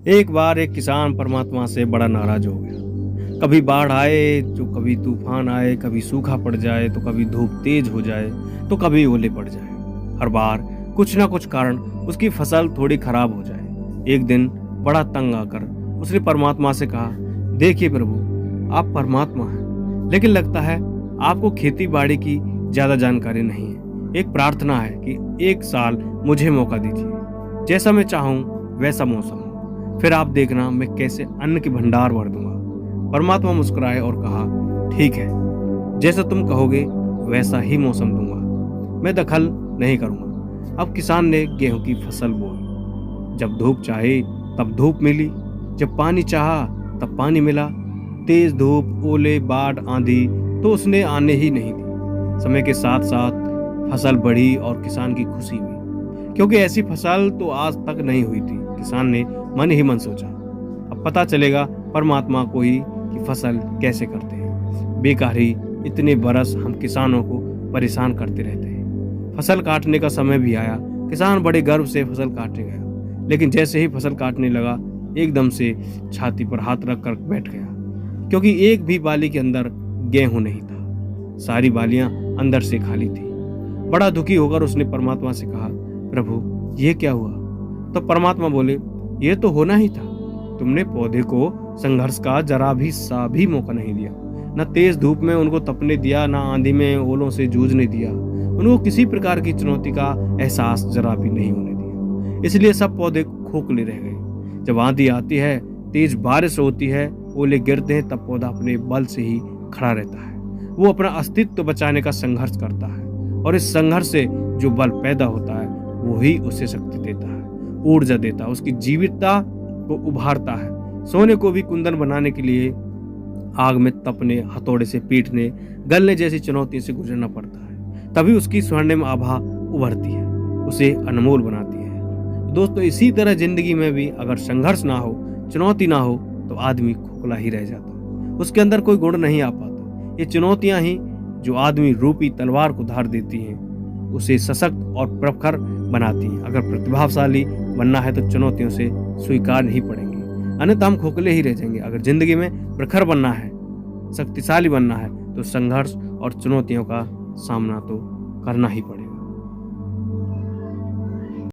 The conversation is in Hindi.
एक बार एक किसान परमात्मा से बड़ा नाराज हो गया। कभी बाढ़ आए तो कभी तूफान आए, कभी सूखा पड़ जाए तो कभी धूप तेज हो जाए तो कभी ओले पड़ जाए। हर बार कुछ ना कुछ कारण उसकी फसल थोड़ी खराब हो जाए। एक दिन बड़ा तंग आकर उसने परमात्मा से कहा, देखिए प्रभु, आप परमात्मा हैं, लेकिन लगता है आपको खेती बाड़ी की ज्यादा जानकारी नहीं है। एक प्रार्थना है कि एक साल मुझे मौका दीजिए, जैसा मैं चाहूं वैसा मौसम हो, फिर आप देखना मैं कैसे अन्न के भंडार भर दूंगा। परमात्मा मुस्कुराए और कहा, ठीक है, जैसा तुम कहोगे वैसा ही मौसम दूंगा, मैं दखल नहीं करूंगा। अब किसान ने गेहूं की फसल बोई। जब धूप चाहे तब धूप मिली, जब पानी चाहा तब पानी मिला। तेज धूप, ओले, बाढ़, आंधी तो उसने आने ही नहीं दी। समय के साथ साथ फसल बढ़ी और किसान की खुशी हुई, क्योंकि ऐसी फसल तो आज तक नहीं हुई थी। किसान ने मन ही मन सोचा, अब पता चलेगा परमात्मा को ही कि फसल कैसे करते हैं। बेकार ही इतने बरस हम किसानों को परेशान करते रहते हैं। फसल काटने का समय भी आया। किसान बड़े गर्व से फसल काटने गया, लेकिन जैसे ही फसल काटने लगा एकदम से छाती पर हाथ रख कर बैठ गया, क्योंकि एक भी बाली के अंदर गेहूं नहीं था। सारी बालियां अंदर से खाली थी। बड़ा दुखी होकर उसने परमात्मा से कहा, प्रभु ये क्या हुआ? तो परमात्मा बोले, ये तो होना ही था। तुमने पौधे को संघर्ष का जरा भी सा भी मौका नहीं दिया। न तेज धूप में उनको तपने दिया, न आंधी में ओलों से जूझने दिया। उनको किसी प्रकार की चुनौती का एहसास जरा भी नहीं होने दिया। इसलिए सब पौधे खोखले रह गए। जब आंधी आती है, तेज बारिश होती है, ओले गिरते हैं, तब पौधा अपने बल से ही खड़ा रहता है। वो अपना अस्तित्व बचाने का संघर्ष करता है, और इस संघर्ष से जो बल पैदा होता है वो ही उसे शक्ति देता है, ऊर्जा देता है, उसकी जीवितता को उभारता है। सोने को भी कुंदन बनाने के लिए आग में तपने, हथौड़े से पीटने, गलने जैसी चुनौतियों से गुजरना पड़ता है। तभी उसकी स्वर्णिम आभा उभरती है, उसे अनमोल बनाती है। दोस्तों, इसी तरह जिंदगी में भी अगर संघर्ष ना हो, चुनौती ना हो, तो आदमी खोखला ही रह जाता है। उसके अंदर कोई गुण नहीं आ पाता। ये चुनौतियां ही जो आदमी रूपी तलवार को धार देती हैं, उसे सशक्त और प्रखर बनाती हैं। अगर प्रतिभाशाली बनना है तो चुनौतियों से स्वीकार ही पड़ेंगे, अन्यथा हम खोखले ही रह जाएंगे। अगर जिंदगी में प्रखर बनना है, शक्तिशाली बनना है, तो संघर्ष और चुनौतियों का सामना तो करना ही पड़ेगा।